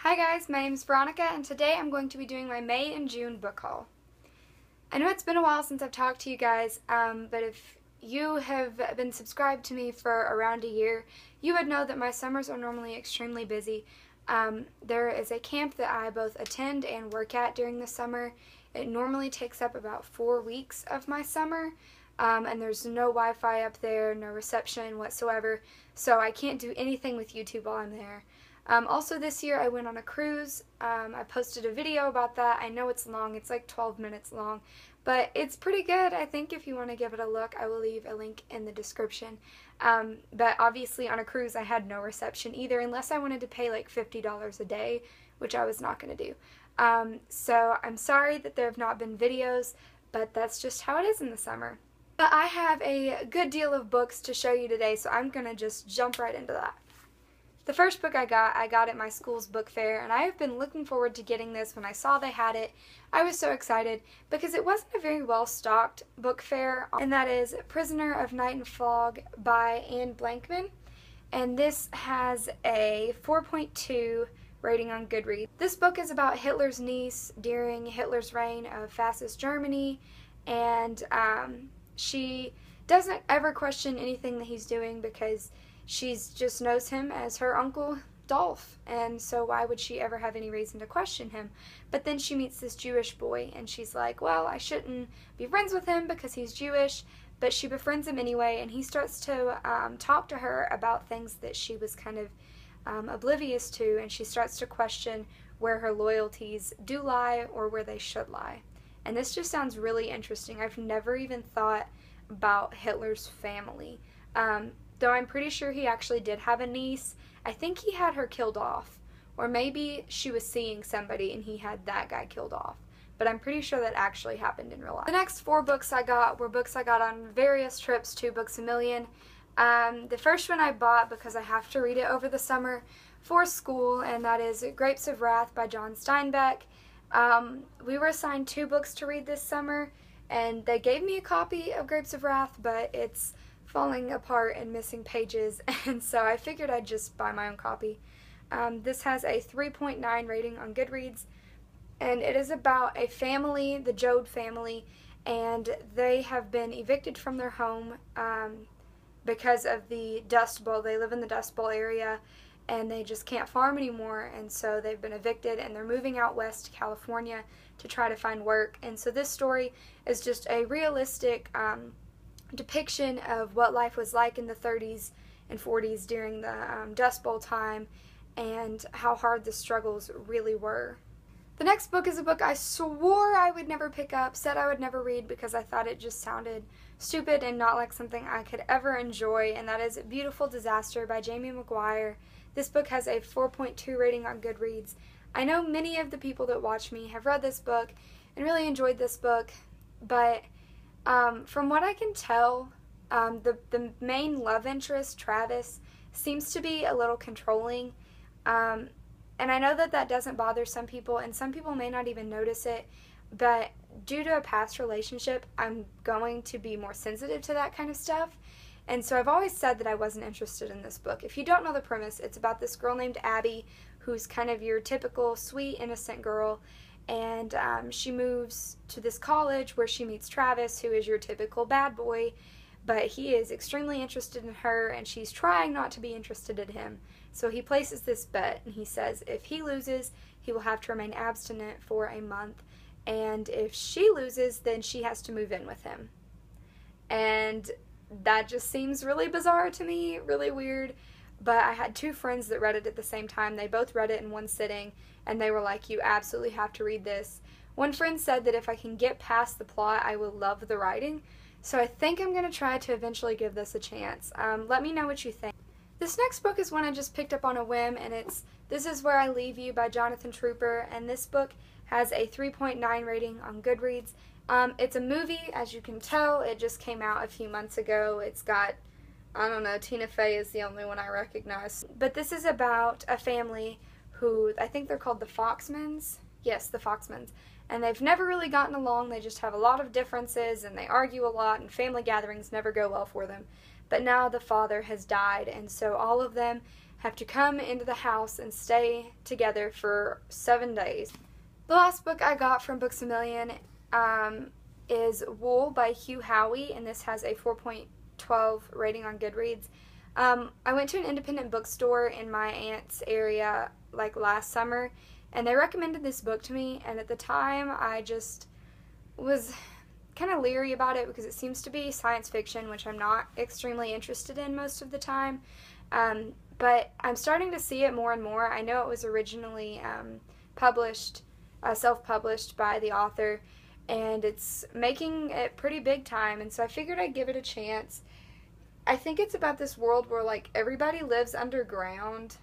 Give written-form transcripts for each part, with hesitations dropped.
Hi guys, my name is Veronica and today I'm going to be doing my May and June book haul. I know it's been a while since I've talked to you guys, but if you have been subscribed to me for around a year, you would know that my summers are normally extremely busy. There is a camp that I both attend and work at during the summer. It normally takes up about 4 weeks of my summer, and there's no Wi-Fi up there, no reception whatsoever, so I can't do anything with YouTube while I'm there. Also this year I went on a cruise. I posted a video about that. I know it's long, it's like 12 minutes long, but it's pretty good. I think if you want to give it a look, I will leave a link in the description. But obviously on a cruise I had no reception either, unless I wanted to pay like $50 a day, which I was not going to do. So I'm sorry that there have not been videos, but that's just how it is in the summer. But I have a good deal of books to show you today, so I'm going to just jump right into that. The first book I got at my school's book fair, and I have been looking forward to getting this. When I saw they had it, I was so excited because it wasn't a very well-stocked book fair, and that is Prisoner of Night and Fog by Anne Blankman, and this has a 4.2 rating on Goodreads. This book is about Hitler's niece during Hitler's reign of fascist Germany, and she doesn't ever question anything that he's doing because she just knows him as her Uncle Dolph, and so why would she ever have any reason to question him? But then she meets this Jewish boy, and she's like, well, I shouldn't be friends with him because he's Jewish, but she befriends him anyway, and he starts to talk to her about things that she was kind of oblivious to, and she starts to question where her loyalties do lie or where they should lie. And this just sounds really interesting. I've never even thought about Hitler's family. Though I'm pretty sure he actually did have a niece. I think he had her killed off. Or maybe she was seeing somebody and he had that guy killed off. But I'm pretty sure that actually happened in real life. The next 4 books I got were books I got on various trips to Books A Million. The first one I bought because I have to read it over the summer for school, and that is Grapes of Wrath by John Steinbeck. We were assigned 2 books to read this summer, and they gave me a copy of Grapes of Wrath, but it's falling apart and missing pages, and so I figured I'd just buy my own copy. This has a 3.9 rating on Goodreads, and it is about a family, the Joad family, and they have been evicted from their home because of the Dust Bowl. They live in the Dust Bowl area, and they just can't farm anymore, and so they've been evicted, and they're moving out west to California to try to find work. And so this story is just a realistic depiction of what life was like in the 30s and 40s during the Dust Bowl time, and how hard the struggles really were. The next book is a book I swore I would never pick up, said I would never read because I thought it just sounded stupid and not like something I could ever enjoy, and that is Beautiful Disaster by Jamie McGuire. This book has a 4.2 rating on Goodreads. I know many of the people that watch me have read this book and really enjoyed this book, but from what I can tell, the main love interest, Travis, seems to be a little controlling, and I know that that doesn't bother some people, and some people may not even notice it, but due to a past relationship, I'm going to be more sensitive to that kind of stuff, and so I've always said that I wasn't interested in this book. If you don't know the premise, it's about this girl named Abby, who's kind of your typical sweet, innocent girl, and she moves to this college where she meets Travis, who is your typical bad boy, but he is extremely interested in her, and she's trying not to be interested in him. So he places this bet, and he says if he loses, he will have to remain abstinent for a month, and if she loses, then she has to move in with him. And that just seems really bizarre to me, really weird. But I had 2 friends that read it at the same time. They both read it in one sitting, and they were like, you absolutely have to read this. One friend said that if I can get past the plot, I will love the writing. So I think I'm going to try to eventually give this a chance. Let me know what you think. This next book is one I just picked up on a whim, and it's This Is Where I Leave You by Jonathan Trooper, and this book has a 3.9 rating on Goodreads. It's a movie, as you can tell. It just came out a few months ago. It's got, I don't know, Tina Fey is the only one I recognize. But this is about a family who, I think they're called the Foxmans. Yes, the Foxmans. And they've never really gotten along. They just have a lot of differences, and they argue a lot, and family gatherings never go well for them. But now the father has died, and so all of them have to come into the house and stay together for 7 days. The last book I got from Books A Million is Wool by Hugh Howey, and this has a 4.12 rating on Goodreads. I went to an independent bookstore in my aunt's area like last summer, and they recommended this book to me, and at the time I just was kind of leery about it because it seems to be science fiction, which I'm not extremely interested in most of the time. But I'm starting to see it more and more. I know it was originally self-published by the author, and it's making it pretty big time, and so I figured I'd give it a chance. I think it's about this world where, like, everybody lives underground,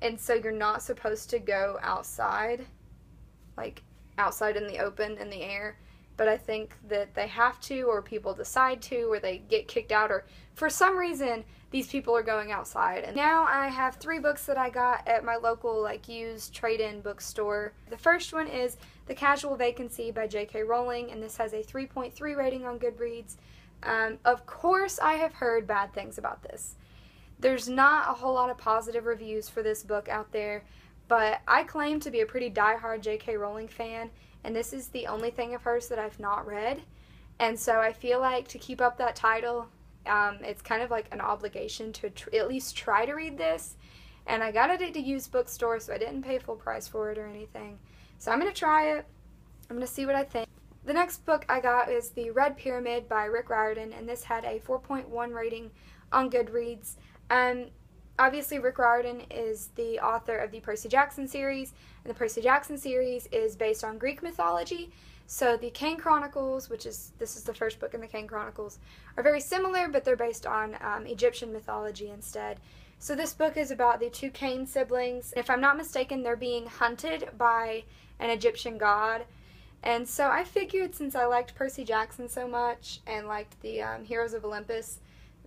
and so you're not supposed to go outside, like, outside in the open, in the air, but I think that they have to, or people decide to, or they get kicked out, or for some reason, these people are going outside. And now I have 3 books that I got at my local, like, used trade-in bookstore. The first one is The Casual Vacancy by J.K. Rowling, and this has a 3.3 rating on Goodreads. Of course, I have heard bad things about this. There's not a whole lot of positive reviews for this book out there, but I claim to be a pretty diehard J.K. Rowling fan, and this is the only thing of hers that I've not read. And so I feel like to keep up that title, it's kind of like an obligation to at least try to read this. And I got it at a used bookstore, so I didn't pay full price for it or anything. So I'm going to try it. I'm going to see what I think. The next book I got is The Red Pyramid by Rick Riordan, and this had a 4.1 rating on Goodreads. Obviously, Rick Riordan is the author of the Percy Jackson series, and the Percy Jackson series is based on Greek mythology. So the Kane Chronicles, this is the first book in the Kane Chronicles, are very similar, but they're based on Egyptian mythology instead. So this book is about the 2 Kane siblings. If I'm not mistaken, they're being hunted by an Egyptian god. And so I figured, since I liked Percy Jackson so much and liked the Heroes of Olympus,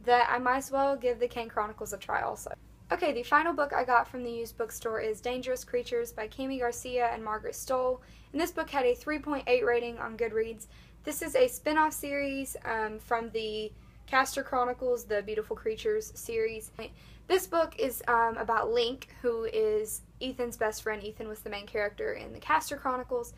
that I might as well give the Kane Chronicles a try also. Okay, the final book I got from the used bookstore is Dangerous Creatures by Kami Garcia and Margaret Stohl, and this book had a 3.8 rating on Goodreads. This is a spin-off series from the Castor Chronicles, the Beautiful Creatures series. This book is about Link, who is Ethan's best friend. Ethan was the main character in the Castor Chronicles.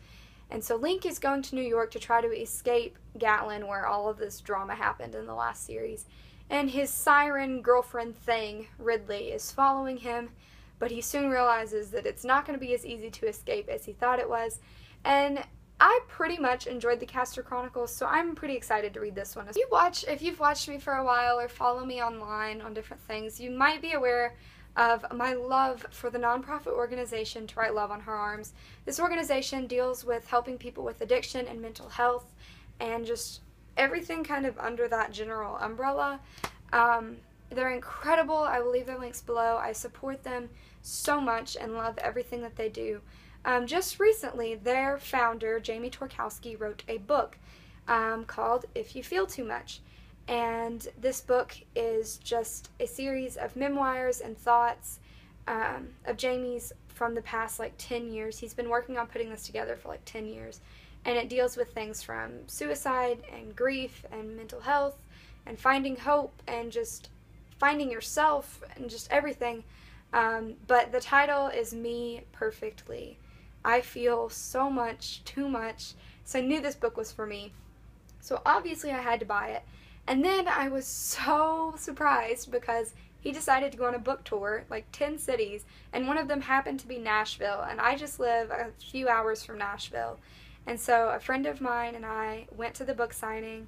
And so Link is going to New York to try to escape Gatlin, where all of this drama happened in the last series. And his siren girlfriend thing, Ridley, is following him, but he soon realizes that it's not going to be as easy to escape as he thought it was. And I pretty much enjoyed the Castor Chronicles, so I'm pretty excited to read this one. If you've watched me for a while or follow me online on different things, you might be aware of my love for the nonprofit organization To Write Love on Her Arms. This organization deals with helping people with addiction and mental health, and just everything kind of under that general umbrella. They're incredible. I will leave their links below. I support them so much and love everything that they do. Just recently, their founder, Jamie Torkowski, wrote a book called If You Feel Too Much. And this book is just a series of memoirs and thoughts of Jamie's from the past, like, 10 years. He's been working on putting this together for, like, 10 years. And it deals with things from suicide and grief and mental health and finding hope and just finding yourself and just everything. But the title is Me Perfectly. I feel so much, too much, so I knew this book was for me. So obviously I had to buy it. And then I was so surprised because he decided to go on a book tour, like 10 cities, and one of them happened to be Nashville, and I just live a few hours from Nashville. And so a friend of mine and I went to the book signing.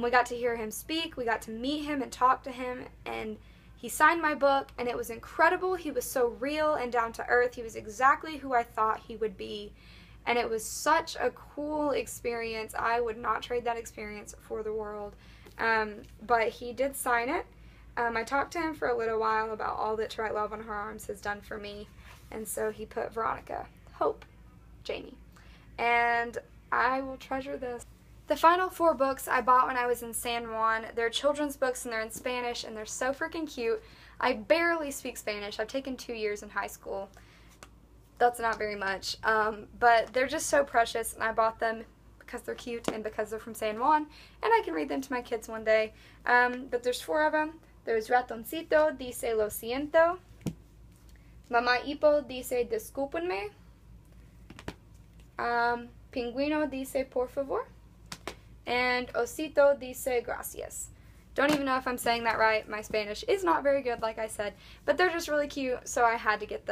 We got to hear him speak, we got to meet him and talk to him, and he signed my book, and it was incredible. He was so real and down to earth. He was exactly who I thought he would be. And it was such a cool experience. I would not trade that experience for the world. But he did sign it. I talked to him for a little while about all that To Write Love on Her Arms has done for me. And so he put Veronica, Hope, Jamie. And I will treasure this. The final 4 books I bought when I was in San Juan. They're children's books and they're in Spanish and they're so freaking cute. I barely speak Spanish. I've taken 2 years in high school. That's not very much. But they're just so precious, and I bought them because they're cute and because they're from San Juan, and I can read them to my kids one day. But there's 4 of them. There's Ratoncito Dice Lo Siento, Mamá Hippo dice discúlpenme. Pingüino dice por favor. And Osito dice gracias. Don't even know if I'm saying that right. My Spanish is not very good, like I said, but they're just really cute, so I had to get them.